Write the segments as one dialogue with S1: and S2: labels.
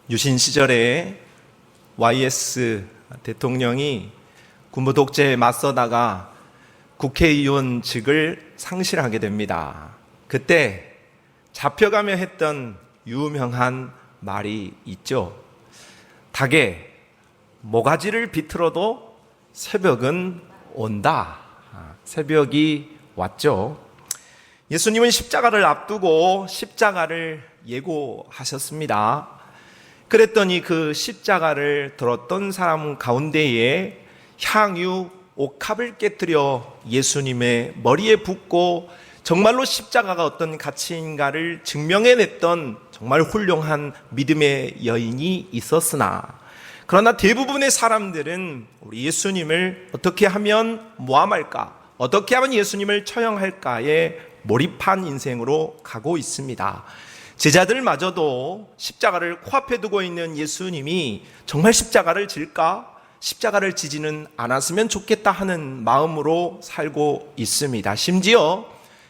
S1: 유신 시절에 YS 대통령이 군부 독재에 맞서다가 국회의원직을 상실하게 됩니다. 그때 잡혀가며 했던 유명한 말이 있죠. 닭에 모가지를 비틀어도 새벽은 온다. 새벽이 왔죠. 예수님은 십자가를 앞두고 십자가를 예고하셨습니다. 그랬더니 그 십자가를 들었던 사람 가운데에 향유 옥합을 깨뜨려 예수님의 머리에 붓고 정말로 십자가가 어떤 가치인가를 증명해냈던 정말 훌륭한 믿음의 여인이 있었으나, 그러나 대부분의 사람들은 우리 예수님을 어떻게 하면 모함할까, 어떻게 하면 예수님을 처형할까에 몰입한 인생으로 가고 있습니다. 제자들마저도 십자가를 코앞에 두고 있는 예수님이 정말 십자가를 질까? 십자가를 지지는 않았으면 좋겠다 하는 마음으로 살고 있습니다. 심지어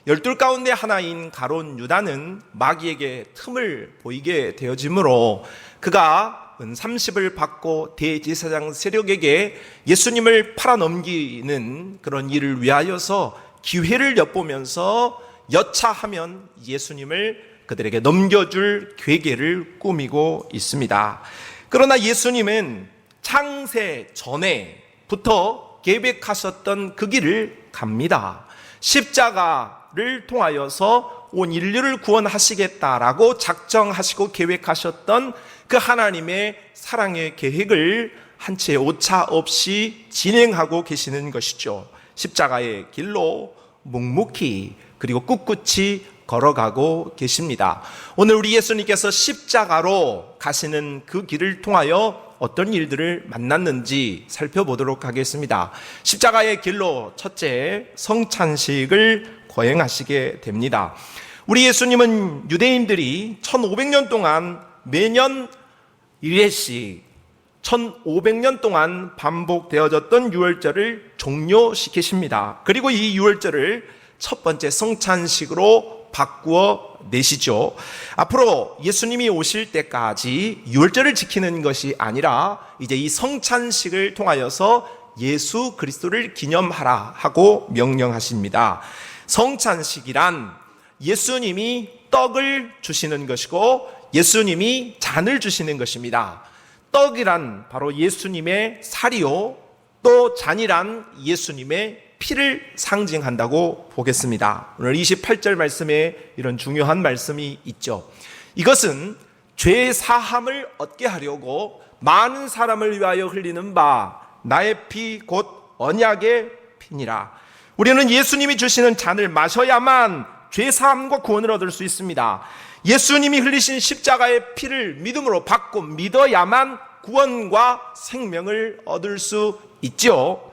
S1: 12 가운데 하나인 가룟 유다는 마귀에게 틈을 보이게 되어지므로 그가 은 30을 받고 대제사장 세력에게 예수님을 팔아넘기는 그런 일을 위하여서 기회를 엿보면서 여차하면 예수님을 그들에게 넘겨줄 괴계를 꾸미고 있습니다. 그러나 예수님은 창세 전에부터 계획하셨던 그 길을 갑니다. 십자가를 통하여서 온 인류를 구원하시겠다라고 작정하시고 계획하셨던 그 하나님의 사랑의 계획을 한 채 오차 없이 진행하고 계시는 것이죠. 십자가의 길로 묵묵히 그리고 꿋꿋이 걸어가고 계십니다. 오늘 우리 예수님께서 십자가로 가시는 그 길을 통하여 어떤 일들을 만났는지 살펴보도록 하겠습니다. 십자가의 길로 첫째, 성찬식을 거행하시게 됩니다. 우리 예수님은 유대인들이 1500년 동안 매년 1회씩 1500년 동안 반복되어졌던 유월절을 종료시키십니다. 그리고 이 유월절을 첫 번째 성찬식으로 바꾸어 내시죠. 앞으로 예수님이 오실 때까지 유월절을 지키는 것이 아니라 이제 이 성찬식을 통하여서 예수 그리스도를 기념하라 하고 명령하십니다. 성찬식이란 예수님이 떡을 주시는 것이고 예수님이 잔을 주시는 것입니다. 떡이란 바로 예수님의 살이요, 또 잔이란 예수님의 피를 상징한다고 보겠습니다. 오늘 28절 말씀에 이런 중요한 말씀이 있죠. 이것은 죄 사함을 얻게 하려고 많은 사람을 위하여 흘리는 바 나의 피 곧 언약의 피니라. 우리는 예수님이 주시는 잔을 마셔야만 죄 사함과 구원을 얻을 수 있습니다. 예수님이 흘리신 십자가의 피를 믿음으로 받고 믿어야만 구원과 생명을 얻을 수 있죠.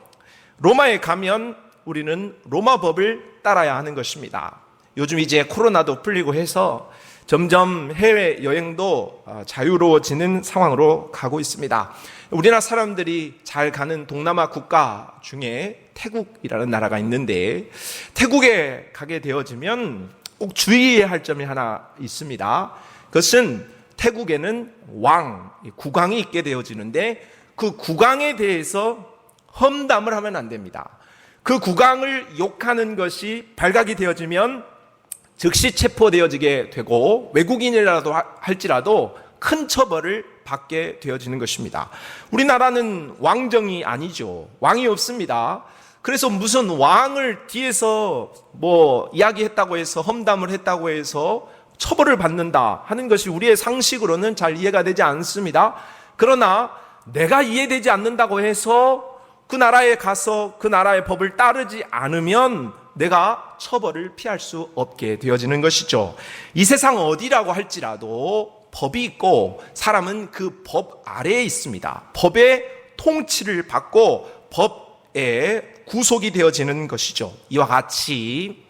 S1: 로마에 가면 우리는 로마 법을 따라야 하는 것입니다. 요즘 이제 코로나도 풀리고 해서 점점 해외 여행도 자유로워지는 상황으로 가고 있습니다. 우리나라 사람들이 잘 가는 동남아 국가 중에 태국이라는 나라가 있는데, 태국에 가게 되어지면 꼭 주의해야 할 점이 하나 있습니다. 그것은 태국에는 국왕이 있게 되어지는데 그 국왕에 대해서 험담을 하면 안 됩니다. 그 국왕을 욕하는 것이 발각이 되어지면 즉시 체포되어지게 되고 외국인이라도 할지라도 큰 처벌을 받게 되어지는 것입니다. 우리나라는 왕정이 아니죠. 왕이 없습니다. 그래서 무슨 왕을 뒤에서 이야기했다고 해서 험담을 했다고 해서 처벌을 받는다 하는 것이 우리의 상식으로는 잘 이해가 되지 않습니다. 그러나 내가 이해되지 않는다고 해서 그 나라에 가서 그 나라의 법을 따르지 않으면 내가 처벌을 피할 수 없게 되어지는 것이죠. 이 세상 어디라고 할지라도 법이 있고 사람은 그 법 아래에 있습니다. 법의 통치를 받고 법에 구속이 되어지는 것이죠. 이와 같이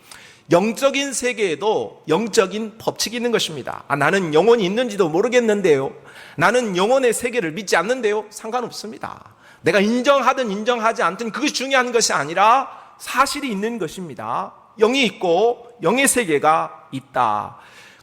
S1: 영적인 세계에도 영적인 법칙이 있는 것입니다. 나는 영혼이 있는지도 모르겠는데요, 나는 영혼의 세계를 믿지 않는데요, 상관없습니다. 내가 인정하든 인정하지 않든 그것이 중요한 것이 아니라 사실이 있는 것입니다. 영이 있고 영의 세계가 있다.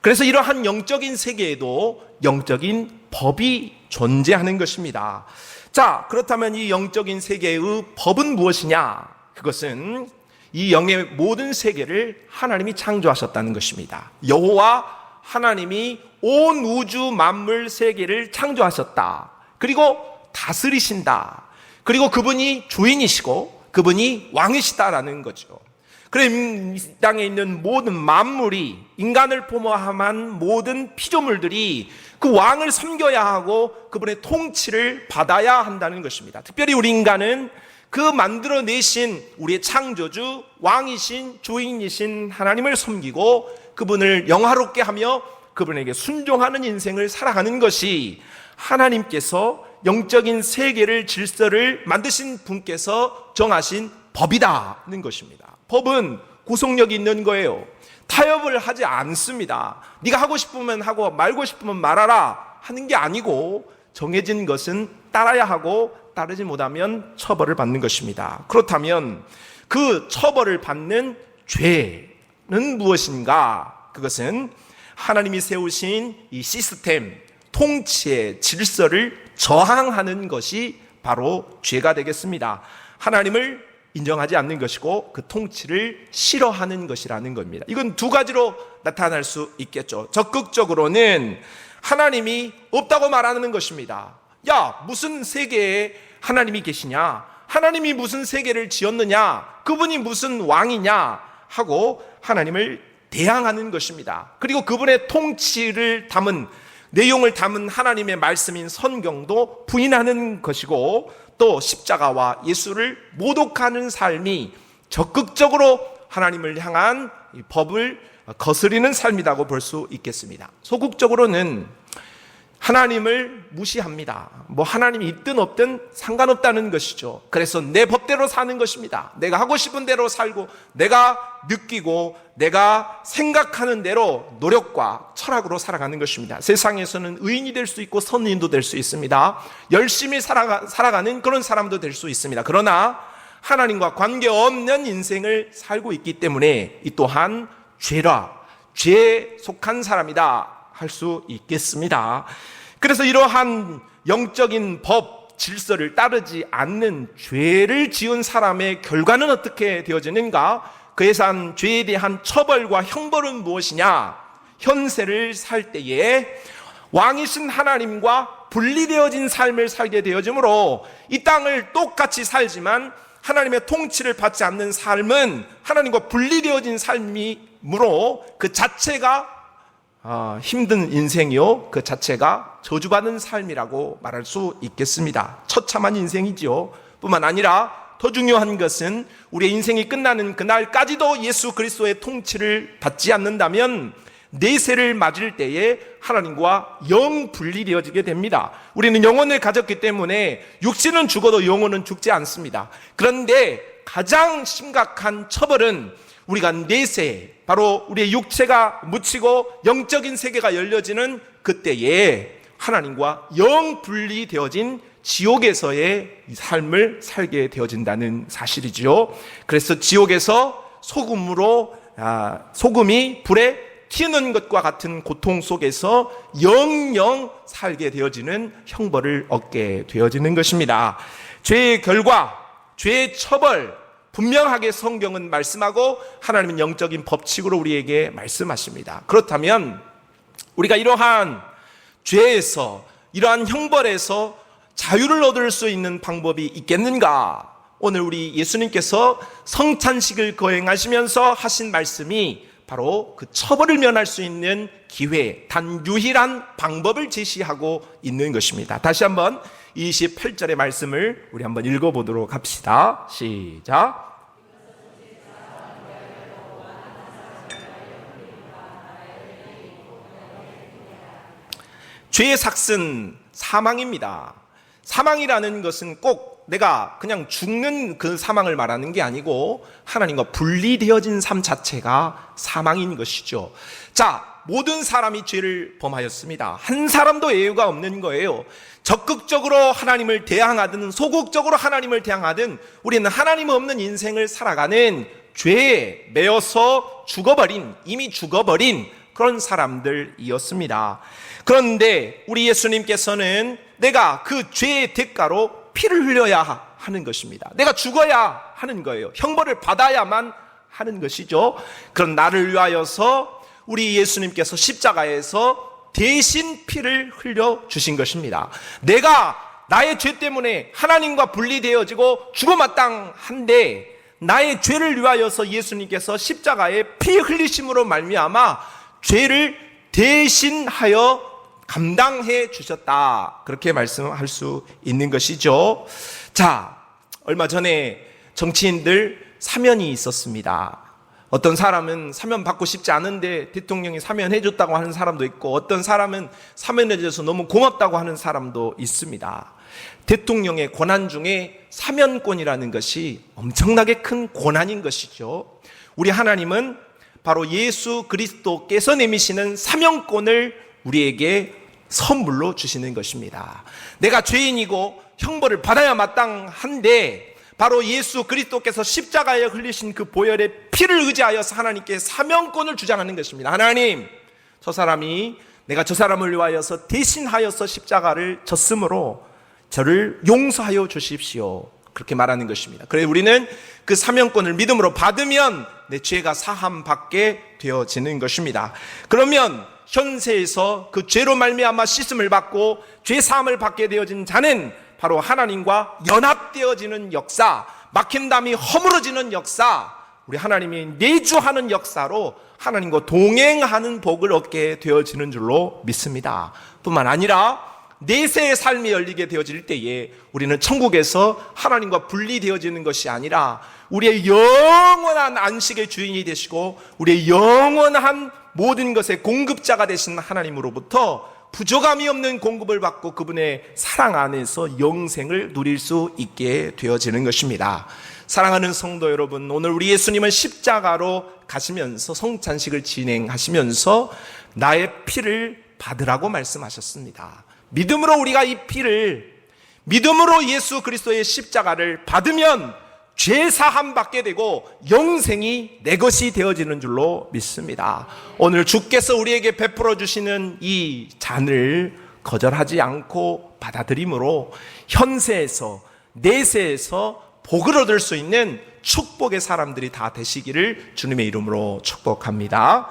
S1: 그래서 이러한 영적인 세계에도 영적인 법이 존재하는 것입니다. 자, 그렇다면 이 영적인 세계의 법은 무엇이냐? 그것은 이 영의 모든 세계를 하나님이 창조하셨다는 것입니다. 여호와 하나님이 온 우주 만물 세계를 창조하셨다. 그리고 다스리신다. 그리고 그분이 주인이시고 그분이 왕이시다라는 거죠. 그래, 이 땅에 있는 모든 만물이, 인간을 포함한 모든 피조물들이 그 왕을 섬겨야 하고 그분의 통치를 받아야 한다는 것입니다. 특별히 우리 인간은 그 만들어내신 우리의 창조주, 왕이신, 주인이신 하나님을 섬기고 그분을 영화롭게 하며 그분에게 순종하는 인생을 살아가는 것이 하나님께서 영적인 세계를, 질서를 만드신 분께서 정하신 법이다는 것입니다. 법은 구속력이 있는 거예요. 타협을 하지 않습니다. 네가 하고 싶으면 하고 말고 싶으면 말하라 하는 게 아니고 정해진 것은 따라야 하고 따르지 못하면 처벌을 받는 것입니다. 그렇다면 그 처벌을 받는 죄는 무엇인가? 그것은 하나님이 세우신 이 시스템, 통치의 질서를 저항하는 것이 바로 죄가 되겠습니다. 하나님을 인정하지 않는 것이고 그 통치를 싫어하는 것이라는 겁니다. 이건 두 가지로 나타날 수 있겠죠. 적극적으로는 하나님이 없다고 말하는 것입니다. 야, 무슨 세계에 하나님이 계시냐? 하나님이 무슨 세계를 지었느냐? 그분이 무슨 왕이냐? 하고 하나님을 대항하는 것입니다. 그리고 그분의 통치를 담은, 내용을 담은 하나님의 말씀인 성경도 부인하는 것이고, 또 십자가와 예수를 모독하는 삶이 적극적으로 하나님을 향한 법을 거스리는 삶이라고 볼 수 있겠습니다. 소극적으로는 하나님을 무시합니다. 뭐 하나님이 있든 없든 상관없다는 것이죠. 그래서 내 법대로 사는 것입니다. 내가 하고 싶은 대로 살고, 내가 느끼고, 내가 생각하는 대로 노력과 철학으로 살아가는 것입니다. 세상에서는 의인이 될 수 있고 선인도 될 수 있습니다. 열심히 살아가는 그런 사람도 될 수 있습니다. 그러나 하나님과 관계없는 인생을 살고 있기 때문에 이 또한 죄에 속한 사람이다 할 수 있겠습니다. 그래서 이러한 영적인 법, 질서를 따르지 않는 죄를 지은 사람의 결과는 어떻게 되어지는가? 그에 대한 죄에 대한 처벌과 형벌은 무엇이냐? 현세를 살 때에 왕이신 하나님과 분리되어진 삶을 살게 되어지므로 이 땅을 똑같이 살지만 하나님의 통치를 받지 않는 삶은 하나님과 분리되어진 삶이므로 그 자체가 힘든 인생이요, 그 자체가 저주받은 삶이라고 말할 수 있겠습니다. 처참한 인생이지요. 뿐만 아니라 더 중요한 것은 우리의 인생이 끝나는 그날까지도 예수 그리스도의 통치를 받지 않는다면 내세를 맞을 때에 하나님과 영 분리되어지게 됩니다. 우리는 영혼을 가졌기 때문에 육신은 죽어도 영혼은 죽지 않습니다. 그런데 가장 심각한 처벌은 우리가 내세, 바로 우리의 육체가 묻히고 영적인 세계가 열려지는 그때에 하나님과 영 분리되어진 지옥에서의 삶을 살게 되어진다는 사실이지요. 그래서 지옥에서 소금이 불에 튀는 것과 같은 고통 속에서 영영 살게 되어지는 형벌을 얻게 되어지는 것입니다. 죄의 결과, 죄의 처벌, 분명하게 성경은 말씀하고 하나님은 영적인 법칙으로 우리에게 말씀하십니다. 그렇다면 우리가 이러한 죄에서, 이러한 형벌에서 자유를 얻을 수 있는 방법이 있겠는가? 오늘 우리 예수님께서 성찬식을 거행하시면서 하신 말씀이 바로 그 처벌을 면할 수 있는 기회, 단 유일한 방법을 제시하고 있는 것입니다. 다시 한번 28절의 말씀을 우리 한번 읽어보도록 합시다. 시작. 죄의 삭은 사망입니다. 사망이라는 것은 꼭 내가 그냥 죽는 그 사망을 말하는 게 아니고 하나님과 분리되어진 삶 자체가 사망인 것이죠. 자, 모든 사람이 죄를 범하였습니다. 한 사람도 예외가 없는 거예요. 적극적으로 하나님을 대항하든 소극적으로 하나님을 대항하든 우리는 하나님 없는 인생을 살아가는 죄에 매여서 이미 죽어버린 그런 사람들이었습니다. 그런데 우리 예수님께서는 내가 그 죄의 대가로 피를 흘려야 하는 것입니다. 내가 죽어야 하는 거예요. 형벌을 받아야만 하는 것이죠. 그런 나를 위하여서 우리 예수님께서 십자가에서 대신 피를 흘려 주신 것입니다. 내가 나의 죄 때문에 하나님과 분리되어지고 죽어마땅한데 나의 죄를 위하여서 예수님께서 십자가에 피 흘리심으로 말미암아 죄를 대신하여 감당해 주셨다. 그렇게 말씀할 수 있는 것이죠. 자, 얼마 전에 정치인들 사면이 있었습니다. 어떤 사람은 사면 받고 싶지 않은데 대통령이 사면해 줬다고 하는 사람도 있고, 어떤 사람은 사면해 줘서 너무 고맙다고 하는 사람도 있습니다. 대통령의 권한 중에 사면권이라는 것이 엄청나게 큰 권한인 것이죠. 우리 하나님은 바로 예수 그리스도께서 내미시는 사면권을 우리에게 선물로 주시는 것입니다. 내가 죄인이고 형벌을 받아야 마땅한데 바로 예수 그리스도께서 십자가에 흘리신 그 보혈의 피를 의지하여서 하나님께 사면권을 주장하는 것입니다. 하나님, 저 사람이 내가 저 사람을 위하여서 대신하여서 십자가를 졌으므로 저를 용서하여 주십시오. 그렇게 말하는 것입니다. 그래서 우리는 그 사면권을 믿음으로 받으면 내 죄가 사함받게 되어지는 것입니다. 그러면 현세에서 그 죄로 말미암아 씻음을 받고 죄 사함을 받게 되어진 자는 바로 하나님과 연합되어지는 역사, 막힌 담이 허물어지는 역사, 우리 하나님이 내주하는 역사로 하나님과 동행하는 복을 얻게 되어지는 줄로 믿습니다. 뿐만 아니라 내세의 삶이 열리게 되어질 때에 우리는 천국에서 하나님과 분리되어지는 것이 아니라 우리의 영원한 안식의 주인이 되시고 우리의 영원한 모든 것의 공급자가 되신 하나님으로부터 부족함이 없는 공급을 받고 그분의 사랑 안에서 영생을 누릴 수 있게 되어지는 것입니다. 사랑하는 성도 여러분, 오늘 우리 예수님은 십자가로 가시면서 성찬식을 진행하시면서 나의 피를 받으라고 말씀하셨습니다. 믿음으로 우리가 이 피를, 믿음으로 예수 그리스도의 십자가를 받으면 죄 사함 받게 되고 영생이 내 것이 되어지는 줄로 믿습니다. 오늘 주께서 우리에게 베풀어 주시는 이 잔을 거절하지 않고 받아들임으로 현세에서 내세에서 복을 얻을 수 있는 축복의 사람들이 다 되시기를 주님의 이름으로 축복합니다.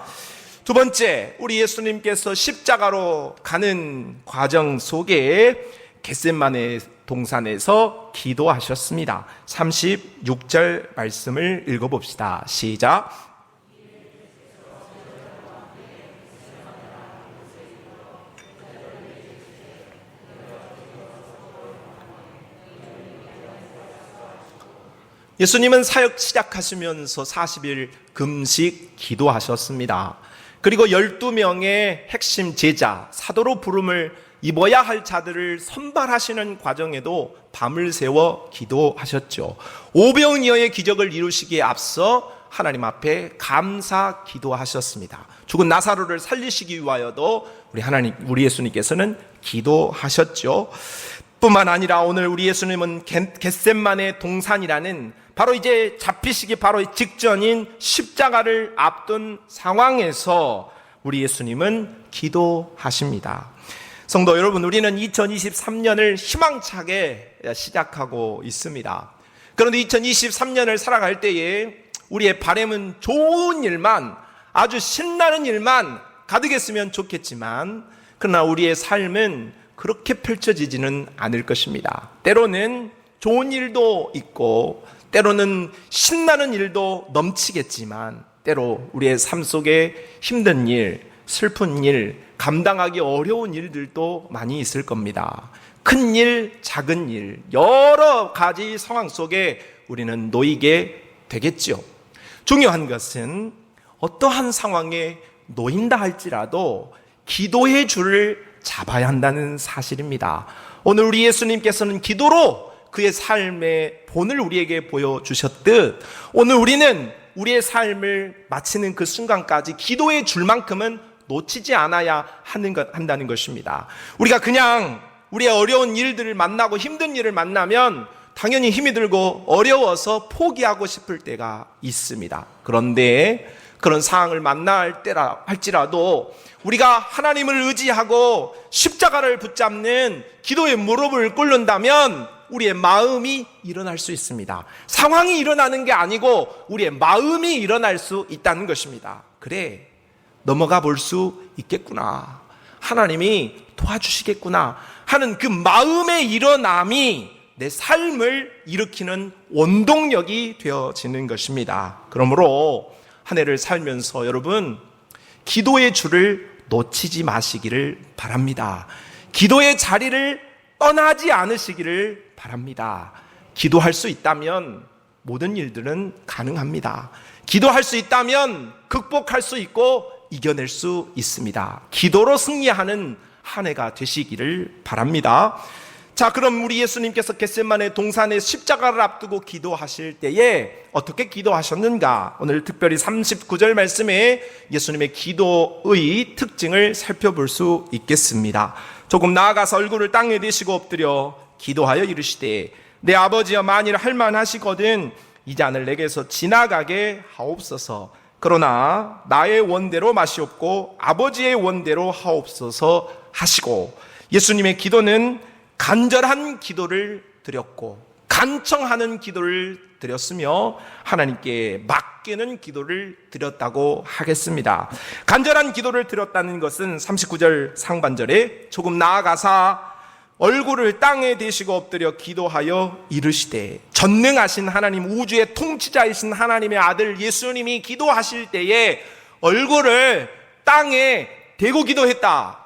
S1: 두 번째, 우리 예수님께서 십자가로 가는 과정 속에 겟세마네 동산에서 기도하셨습니다. 36절 말씀을 읽어봅시다. 시작. 예수님은 사역 시작하시면서 40일 금식 기도하셨습니다. 그리고 12명의 핵심 제자, 사도로 부름을 입어야 할 자들을 선발하시는 과정에도 밤을 새워 기도하셨죠. 500여의 기적을 이루시기에 앞서 하나님 앞에 감사 기도하셨습니다. 죽은 나사로를 살리시기 위하여도 우리 예수님께서는 기도하셨죠. 뿐만 아니라 오늘 우리 예수님은 겟세마네 동산이라는 바로 이제 잡히시기 바로 직전인 십자가를 앞둔 상황에서 우리 예수님은 기도하십니다. 성도 여러분, 우리는 2023년을 희망차게 시작하고 있습니다. 그런데 2023년을 살아갈 때에 우리의 바람은 좋은 일만, 아주 신나는 일만 가득했으면 좋겠지만, 그러나 우리의 삶은 그렇게 펼쳐지지는 않을 것입니다. 때로는 좋은 일도 있고 때로는 신나는 일도 넘치겠지만 때로 우리의 삶 속에 힘든 일, 슬픈 일, 감당하기 어려운 일들도 많이 있을 겁니다. 큰 일, 작은 일, 여러 가지 상황 속에 우리는 놓이게 되겠죠. 중요한 것은 어떠한 상황에 놓인다 할지라도 기도의 줄을 잡아야 한다는 사실입니다. 오늘 우리 예수님께서는 기도로 그의 삶의 본을 우리에게 보여주셨듯 오늘 우리는 우리의 삶을 마치는 그 순간까지 기도의 줄만큼은 놓치지 않아야 한다는 것입니다. 우리가 그냥 우리의 어려운 일들을 만나고 힘든 일을 만나면 당연히 힘이 들고 어려워서 포기하고 싶을 때가 있습니다. 그런데 그런 상황을 만날 때라 할지라도 우리가 하나님을 의지하고 십자가를 붙잡는 기도의 무릎을 꿇는다면 우리의 마음이 일어날 수 있습니다. 상황이 일어나는 게 아니고 우리의 마음이 일어날 수 있다는 것입니다. 그래, 넘어가 볼 수 있겠구나, 하나님이 도와주시겠구나 하는 그 마음의 일어남이 내 삶을 일으키는 원동력이 되어지는 것입니다. 그러므로 한 해를 살면서 여러분, 기도의 줄을 놓치지 마시기를 바랍니다. 기도의 자리를 떠나지 않으시기를 바랍니다. 기도할 수 있다면 모든 일들은 가능합니다. 기도할 수 있다면 극복할 수 있고 이겨낼 수 있습니다. 기도로 승리하는 한 해가 되시기를 바랍니다. 자, 그럼 우리 예수님께서 겟세마네 동산에 십자가를 앞두고 기도하실 때에 어떻게 기도하셨는가? 오늘 특별히 39절 말씀에 예수님의 기도의 특징을 살펴볼 수 있겠습니다. 조금 나아가서 얼굴을 땅에 대시고 엎드려 기도하여 이르시되, 내 아버지여, 만일 할만하시거든 이 잔을 내게서 지나가게 하옵소서. 그러나 나의 원대로 마시옵고 아버지의 원대로 하옵소서 하시고, 예수님의 기도는 간절한 기도를 드렸고 간청하는 기도를 드렸으며 하나님께 맡기는 기도를 드렸다고 하겠습니다. 간절한 기도를 드렸다는 것은 39절 상반절에 조금 나아가사 얼굴을 땅에 대시고 엎드려 기도하여 이르시되, 전능하신 하나님, 우주의 통치자이신 하나님의 아들 예수님이 기도하실 때에 얼굴을 땅에 대고 기도했다.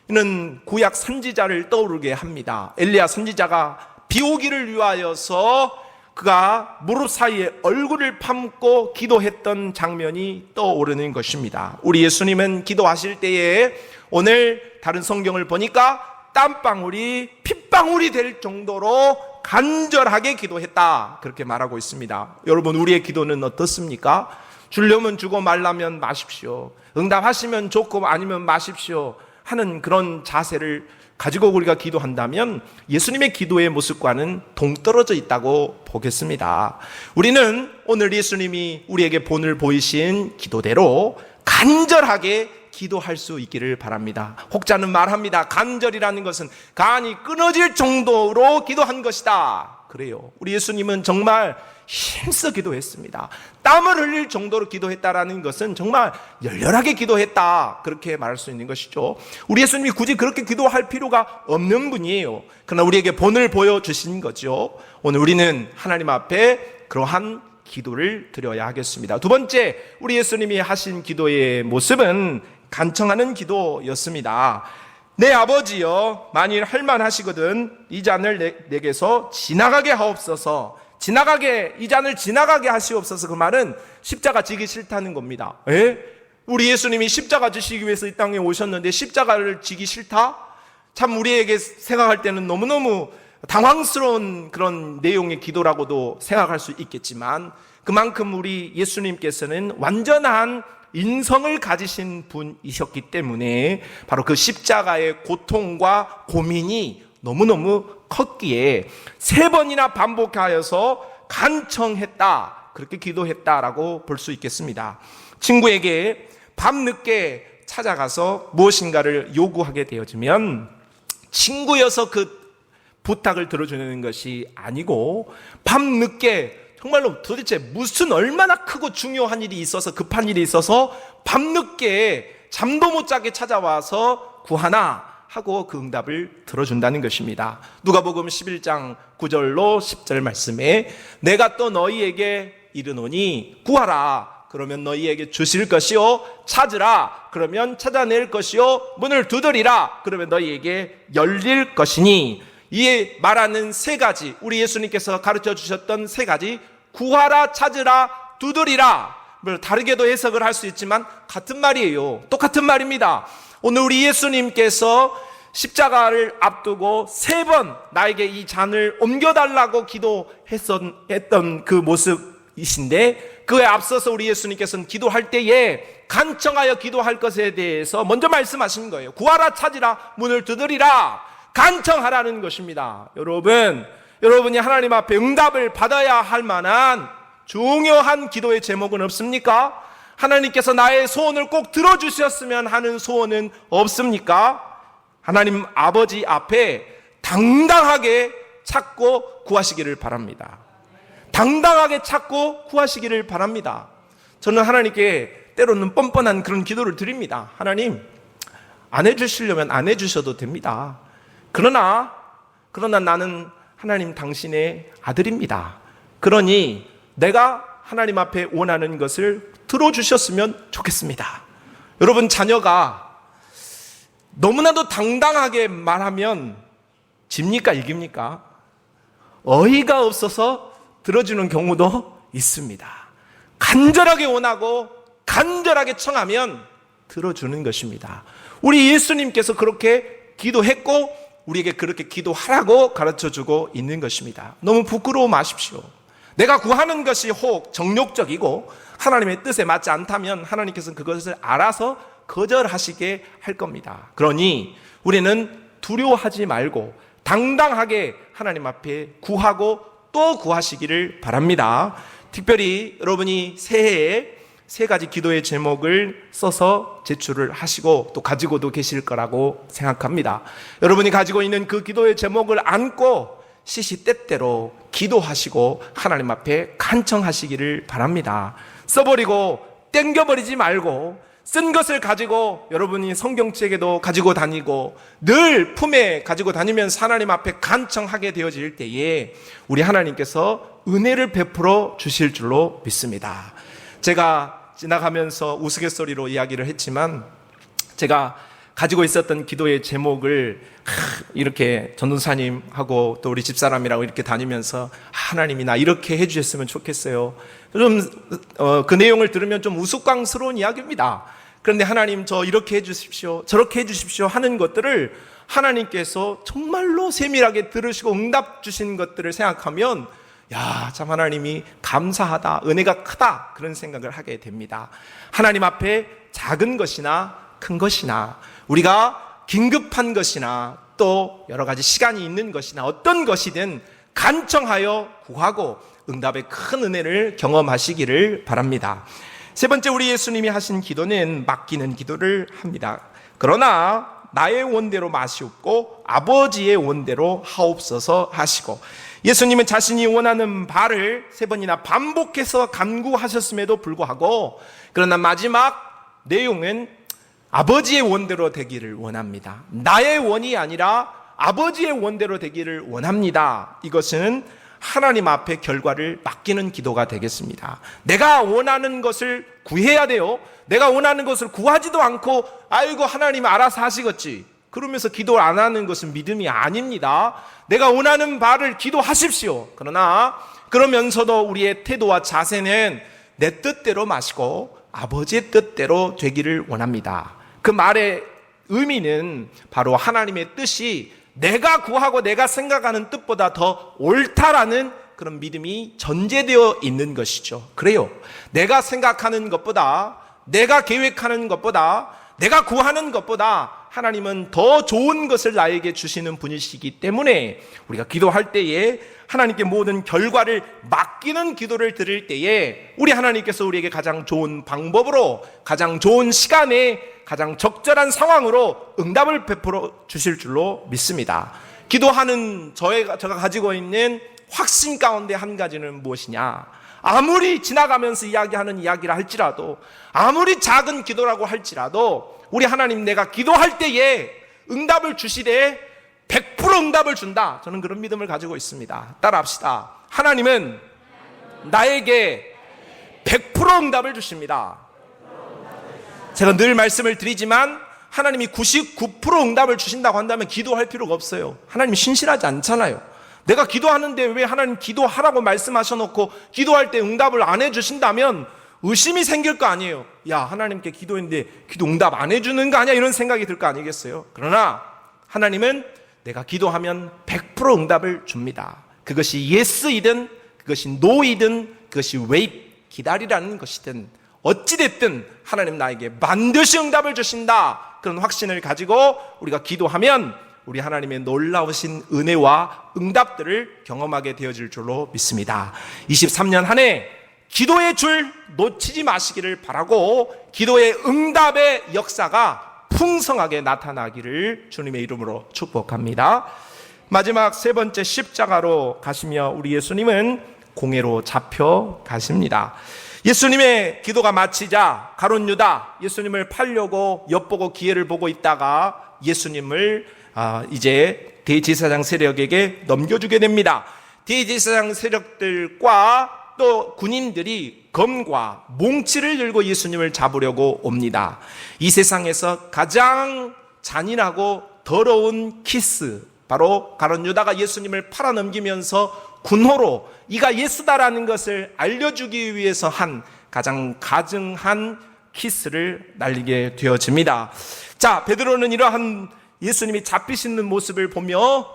S1: 이는 구약 선지자를 떠오르게 합니다. 엘리야 선지자가 비 오기를 위하여서 그가 무릎 사이에 얼굴을 품고 기도했던 장면이 떠오르는 것입니다. 우리 예수님은 기도하실 때에 오늘 다른 성경을 보니까 땀방울이 핏방울이 될 정도로 간절하게 기도했다, 그렇게 말하고 있습니다. 여러분, 우리의 기도는 어떻습니까? 주려면 주고 말라면 마십시오, 응답하시면 좋고 아니면 마십시오 하는 그런 자세를 가지고 우리가 기도한다면 예수님의 기도의 모습과는 동떨어져 있다고 보겠습니다. 우리는 오늘 예수님이 우리에게 본을 보이신 기도대로 간절하게 기도할 수 있기를 바랍니다. 혹자는 말합니다. 간절이라는 것은 간이 끊어질 정도로 기도한 것이다. 그래요. 우리 예수님은 정말 힘써 기도했습니다. 땀을 흘릴 정도로 기도했다라는 것은 정말 열렬하게 기도했다, 그렇게 말할 수 있는 것이죠. 우리 예수님이 굳이 그렇게 기도할 필요가 없는 분이에요. 그러나 우리에게 본을 보여주신 거죠. 오늘 우리는 하나님 앞에 그러한 기도를 드려야 하겠습니다. 두 번째, 우리 예수님이 하신 기도의 모습은 간청하는 기도였습니다. 내 아버지여, 만일 할만하시거든 이 잔을 내게서 지나가게 하옵소서. 지나가게, 이 잔을 지나가게 하시옵소서. 그 말은 십자가 지기 싫다는 겁니다. 우리 예수님이 십자가 지시기 위해서 이 땅에 오셨는데 십자가를 지기 싫다? 참 우리에게 생각할 때는 너무너무 당황스러운 그런 내용의 기도라고도 생각할 수 있겠지만, 그만큼 우리 예수님께서는 완전한 인성을 가지신 분이셨기 때문에 바로 그 십자가의 고통과 고민이 너무너무 컸기에 3번이나 반복하여서 간청했다, 그렇게 기도했다라고 볼 수 있겠습니다. 친구에게 밤늦게 찾아가서 무엇인가를 요구하게 되어지면 친구여서 그 부탁을 들어주는 것이 아니고 밤늦게 정말로 도대체 무슨 얼마나 크고 중요한 일이 있어서, 급한 일이 있어서 밤늦게 잠도 못 자게 찾아와서 구하나 하고 그 응답을 들어준다는 것입니다. 누가복음 11장 9절로 10절 말씀에, 내가 또 너희에게 이르노니 구하라 그러면 너희에게 주실 것이요, 찾으라 그러면 찾아낼 것이요, 문을 두드리라 그러면 너희에게 열릴 것이니. 이에 말하는 3가지, 우리 예수님께서 가르쳐 주셨던 3가지, 구하라, 찾으라, 두드리라, 다르게도 해석을 할 수 있지만 같은 말이에요. 똑같은 말입니다. 오늘 우리 예수님께서 십자가를 앞두고 3번 나에게 이 잔을 옮겨달라고 기도했던 그 모습이신데, 그에 앞서서 우리 예수님께서는 기도할 때에 간청하여 기도할 것에 대해서 먼저 말씀하신 거예요. 구하라, 찾으라, 문을 두드리라, 간청하라는 것입니다. 여러분이 하나님 앞에 응답을 받아야 할 만한 중요한 기도의 제목은 없습니까? 하나님께서 나의 소원을 꼭 들어주셨으면 하는 소원은 없습니까? 하나님 아버지 앞에 당당하게 찾고 구하시기를 바랍니다. 당당하게 찾고 구하시기를 바랍니다. 저는 하나님께 때로는 뻔뻔한 그런 기도를 드립니다. 하나님, 안 해주시려면 안 해주셔도 됩니다. 그러나 나는 하나님 당신의 아들입니다. 그러니 내가 하나님 앞에 원하는 것을 들어주셨으면 좋겠습니다. 여러분, 자녀가 너무나도 당당하게 말하면 집니까 이깁니까? 어이가 없어서 들어주는 경우도 있습니다. 간절하게 원하고 간절하게 청하면 들어주는 것입니다. 우리 예수님께서 그렇게 기도했고 우리에게 그렇게 기도하라고 가르쳐주고 있는 것입니다. 너무 부끄러워 마십시오. 내가 구하는 것이 혹 정욕적이고 하나님의 뜻에 맞지 않다면 하나님께서는 그것을 알아서 거절하시게 할 겁니다. 그러니 우리는 두려워하지 말고 당당하게 하나님 앞에 구하고 또 구하시기를 바랍니다. 특별히 여러분이 새해에 3가지 기도의 제목을 써서 제출을 하시고 또 가지고도 계실 거라고 생각합니다. 여러분이 가지고 있는 그 기도의 제목을 안고 시시때때로 기도하시고 하나님 앞에 간청하시기를 바랍니다. 써버리고 땡겨버리지 말고 쓴 것을 가지고 여러분이 성경책에도 가지고 다니고 늘 품에 가지고 다니면서 하나님 앞에 간청하게 되어질 때에 우리 하나님께서 은혜를 베풀어 주실 줄로 믿습니다. 제가 지나가면서 우스갯소리로 이야기를 했지만 제가 가지고 있었던 기도의 제목을 이렇게 전도사님하고 또 우리 집사람이라고 이렇게 다니면서 하나님이 나 이렇게 해주셨으면 좋겠어요. 좀 그 내용을 들으면 좀 우스꽝스러운 이야기입니다. 그런데 하나님 저 이렇게 해주십시오, 저렇게 해주십시오 하는 것들을 하나님께서 정말로 세밀하게 들으시고 응답 주신 것들을 생각하면 야, 참 하나님이 감사하다, 은혜가 크다 그런 생각을 하게 됩니다. 하나님 앞에 작은 것이나 큰 것이나 우리가 긴급한 것이나 또 여러 가지 시간이 있는 것이나 어떤 것이든 간청하여 구하고 응답의 큰 은혜를 경험하시기를 바랍니다. 3번째, 우리 예수님이 하신 기도는 맡기는 기도를 합니다. 그러나 나의 원대로 마시옵고 아버지의 원대로 하옵소서 하시고, 예수님은 자신이 원하는 바를 3번이나 반복해서 간구하셨음에도 불구하고 그러나 마지막 내용은 아버지의 원대로 되기를 원합니다. 나의 원이 아니라 아버지의 원대로 되기를 원합니다. 이것은 하나님 앞에 결과를 맡기는 기도가 되겠습니다. 내가 원하는 것을 구해야 돼요. 내가 원하는 것을 구하지도 않고 아이고 하나님 알아서 하시겠지 그러면서 기도를 안 하는 것은 믿음이 아닙니다. 내가 원하는 바를 기도하십시오. 그러나 그러면서도 우리의 태도와 자세는 내 뜻대로 마시고 아버지의 뜻대로 되기를 원합니다. 그 말의 의미는 바로 하나님의 뜻이 내가 구하고 내가 생각하는 뜻보다 더 옳다라는 그런 믿음이 전제되어 있는 것이죠. 그래요. 내가 생각하는 것보다, 내가 계획하는 것보다, 내가 구하는 것보다 하나님은 더 좋은 것을 나에게 주시는 분이시기 때문에 우리가 기도할 때에 하나님께 모든 결과를 맡기는 기도를 드릴 때에 우리 하나님께서 우리에게 가장 좋은 방법으로, 가장 좋은 시간에, 가장 적절한 상황으로 응답을 베풀어 주실 줄로 믿습니다. 기도하는 제가 가지고 있는 확신 가운데 한 가지는 무엇이냐? 아무리 지나가면서 이야기하는 이야기라 할지라도, 아무리 작은 기도라고 할지라도 우리 하나님, 내가 기도할 때에 응답을 주시되 100% 응답을 준다. 저는 그런 믿음을 가지고 있습니다. 따라합시다. 하나님은 나에게 100% 응답을 주십니다. 제가 늘 말씀을 드리지만 하나님이 99% 응답을 주신다고 한다면 기도할 필요가 없어요. 하나님이 신실하지 않잖아요. 내가 기도하는데 왜 하나님 기도하라고 말씀하셔놓고 기도할 때 응답을 안 해주신다면 의심이 생길 거 아니에요. 야, 하나님께 기도했는데 기도 응답 안 해주는 거 아니야? 이런 생각이 들 거 아니겠어요? 그러나 하나님은 내가 기도하면 100% 응답을 줍니다. 그것이 예스이든 그것이 노이든 그것이 웨이트, 기다리라는 것이든 어찌됐든 하나님 나에게 반드시 응답을 주신다. 그런 확신을 가지고 우리가 기도하면 우리 하나님의 놀라우신 은혜와 응답들을 경험하게 되어질 줄로 믿습니다. 23년 한 해 기도의 줄 놓치지 마시기를 바라고 기도의 응답의 역사가 풍성하게 나타나기를 주님의 이름으로 축복합니다. 마지막 세 번째 십자가로 가시며 우리 예수님은 공회로 잡혀 가십니다. 예수님의 기도가 마치자 가룟 유다 예수님을 팔려고 엿보고 기회를 보고 있다가 예수님을 이제 대제사장 세력에게 넘겨주게 됩니다. 대제사장 세력들과 또 군인들이 검과 몽치를 들고 예수님을 잡으려고 옵니다. 이 세상에서 가장 잔인하고 더러운 키스, 바로 가룟 유다가 예수님을 팔아넘기면서 군호로 이가 예수다라는 것을 알려주기 위해서 한 가장 가증한 키스를 날리게 되어집니다. 자, 베드로는 이러한 예수님이 잡히시는 모습을 보며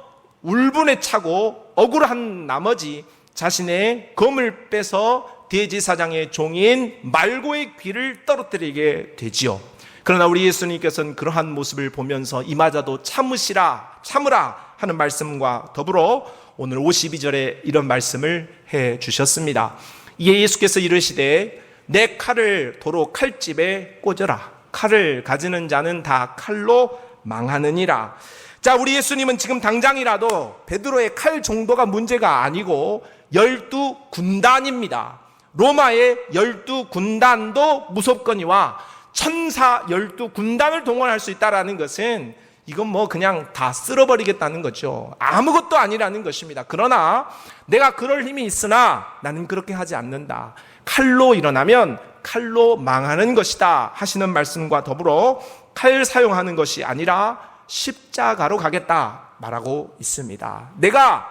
S1: 울분에 차고 억울한 나머지 자신의 검을 빼서 대제사장의 종인 말고의 귀를 떨어뜨리게 되지요. 그러나 우리 예수님께서는 그러한 모습을 보면서 이마저도 참으라 하는 말씀과 더불어 오늘 52절에 이런 말씀을 해 주셨습니다. 이에 예수께서 이르시되 내 칼을 도로 칼집에 꽂으라. 칼을 가지는 자는 다 칼로 망하느니라. 자, 우리 예수님은 지금 당장이라도 베드로의 칼 정도가 문제가 아니고 12군단입니다. 로마의 12군단도 무섭거니와 천사 12군단을 동원할 수 있다는 것은 이건 뭐 그냥 다 쓸어버리겠다는 거죠. 아무것도 아니라는 것입니다. 그러나 내가 그럴 힘이 있으나 나는 그렇게 하지 않는다. 칼로 일어나면 칼로 망하는 것이다 하시는 말씀과 더불어 칼 사용하는 것이 아니라 십자가로 가겠다 말하고 있습니다. 내가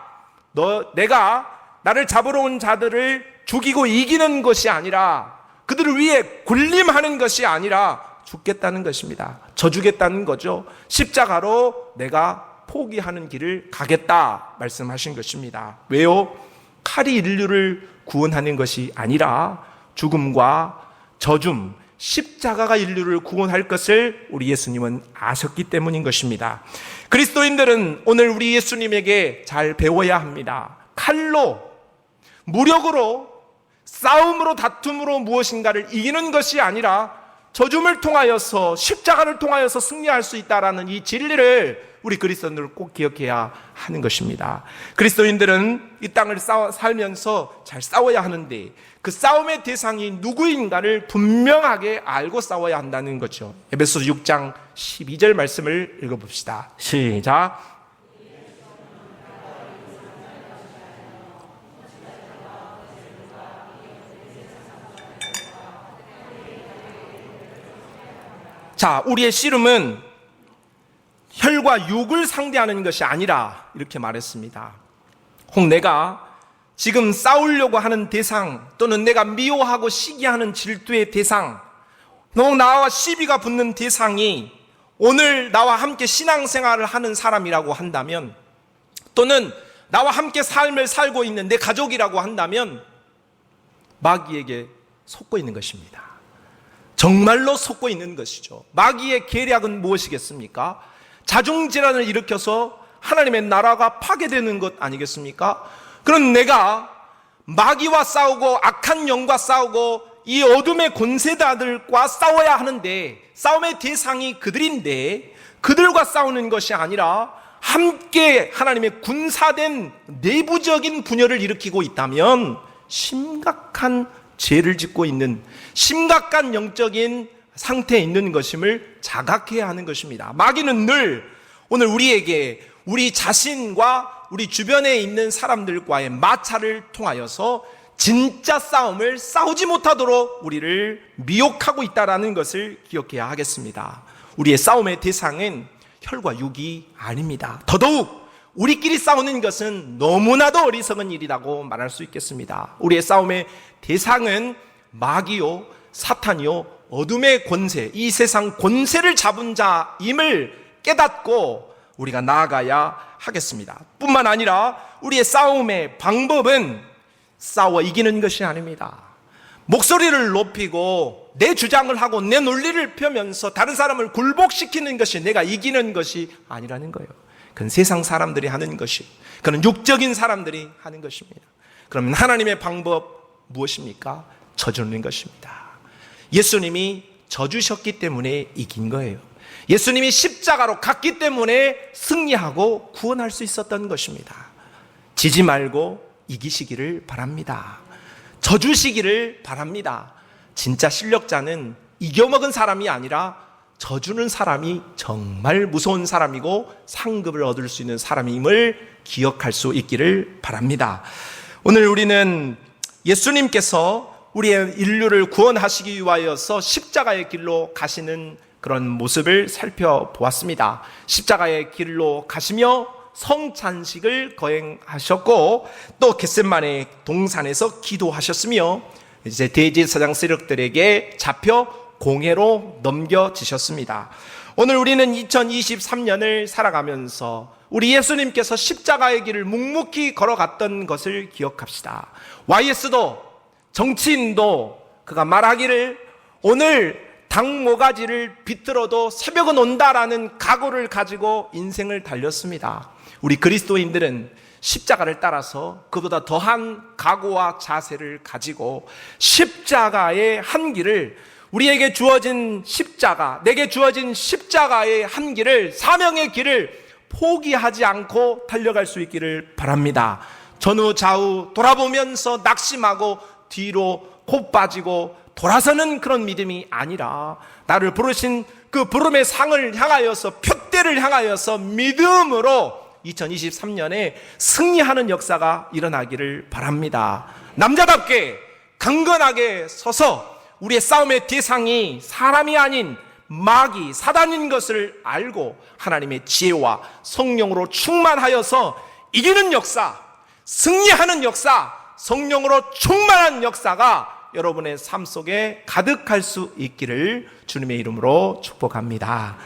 S1: 나를 잡으러 온 자들을 죽이고 이기는 것이 아니라 그들을 위해 군림하는 것이 아니라 죽겠다는 것입니다. 져주겠다는 거죠. 십자가로 내가 포기하는 길을 가겠다 말씀하신 것입니다. 왜요? 칼이 인류를 구원하는 것이 아니라 죽음과 저줌, 십자가가 인류를 구원할 것을 우리 예수님은 아셨기 때문인 것입니다. 그리스도인들은 오늘 우리 예수님에게 잘 배워야 합니다. 칼로, 무력으로, 싸움으로, 다툼으로 무엇인가를 이기는 것이 아니라 저줌을 통하여서, 십자가를 통하여서 승리할 수 있다라는 이 진리를 우리 그리스도인들은 꼭 기억해야 하는 것입니다. 그리스도인들은 이 땅을 살면서 잘 싸워야 하는데 그 싸움의 대상이 누구인가를 분명하게 알고 싸워야 한다는 거죠. 에베소서 6장 12절 말씀을 읽어봅시다. 시작. 자, 우리의 씨름은 혈과 육을 상대하는 것이 아니라 이렇게 말했습니다. 혹 내가 지금 싸우려고 하는 대상 또는 내가 미워하고 시기하는 질투의 대상, 혹 나와 시비가 붙는 대상이 오늘 나와 함께 신앙생활을 하는 사람이라고 한다면, 또는 나와 함께 삶을 살고 있는 내 가족이라고 한다면 마귀에게 속고 있는 것입니다. 정말로 속고 있는 것이죠. 마귀의 계략은 무엇이겠습니까? 자중질환을 일으켜서 하나님의 나라가 파괴되는 것 아니겠습니까? 그럼 내가 마귀와 싸우고 악한 영과 싸우고 이 어둠의 권세자들과 싸워야 하는데 싸움의 대상이 그들인데 그들과 싸우는 것이 아니라 함께 하나님의 군사된 내부적인 분열을 일으키고 있다면 심각한 죄를 짓고 있는, 심각한 영적인 상태에 있는 것임을 자각해야 하는 것입니다. 마귀는 늘 오늘 우리에게 우리 자신과 우리 주변에 있는 사람들과의 마찰을 통하여서 진짜 싸움을 싸우지 못하도록 우리를 미혹하고 있다는 것을 기억해야 하겠습니다. 우리의 싸움의 대상은 혈과 육이 아닙니다. 더더욱 우리끼리 싸우는 것은 너무나도 어리석은 일이라고 말할 수 있겠습니다. 우리의 싸움의 대상은 마귀요, 사탄이요, 어둠의 권세, 이 세상 권세를 잡은 자임을 깨닫고 우리가 나아가야 하겠습니다. 뿐만 아니라 우리의 싸움의 방법은 싸워 이기는 것이 아닙니다. 목소리를 높이고 내 주장을 하고 내 논리를 펴면서 다른 사람을 굴복시키는 것이 내가 이기는 것이 아니라는 거예요. 그건 세상 사람들이 하는 것이, 그건 육적인 사람들이 하는 것입니다. 그러면 하나님의 방법, 무엇입니까? 져주는 것입니다. 예수님이 져주셨기 때문에 이긴 거예요. 예수님이 십자가로 갔기 때문에 승리하고 구원할 수 있었던 것입니다. 지지 말고 이기시기를 바랍니다. 져주시기를 바랍니다. 진짜 실력자는 이겨먹은 사람이 아니라 져주는 사람이 정말 무서운 사람이고 상급을 얻을 수 있는 사람임을 기억할 수 있기를 바랍니다. 오늘 우리는 예수님께서 우리의 인류를 구원하시기 위하여서 십자가의 길로 가시는 그런 모습을 살펴보았습니다. 십자가의 길로 가시며 성찬식을 거행하셨고 또 겟세마네 동산에서 기도하셨으며 이제 대제사장 세력들에게 잡혀 공회로 넘겨지셨습니다. 오늘 우리는 2023년을 살아가면서 우리 예수님께서 십자가의 길을 묵묵히 걸어갔던 것을 기억합시다. YS도 정치인도 그가 말하기를 오늘 당모가지를 비틀어도 새벽은 온다라는 각오를 가지고 인생을 달렸습니다. 우리 그리스도인들은 십자가를 따라서 그보다 더한 각오와 자세를 가지고 십자가의 한 길을 우리에게 주어진 십자가, 내게 주어진 십자가의 한 길을, 사명의 길을 포기하지 않고 달려갈 수 있기를 바랍니다. 전후 좌우 돌아보면서 낙심하고 뒤로 곧 빠지고 돌아서는 그런 믿음이 아니라 나를 부르신 그 부름의 상을 향하여서, 표대를 향하여서 믿음으로 2023년에 승리하는 역사가 일어나기를 바랍니다. 남자답게 강건하게 서서 우리의 싸움의 대상이 사람이 아닌 마귀, 사단인 것을 알고 하나님의 지혜와 성령으로 충만하여서 이기는 역사, 승리하는 역사, 성령으로 충만한 역사가 여러분의 삶 속에 가득할 수 있기를 주님의 이름으로 축복합니다.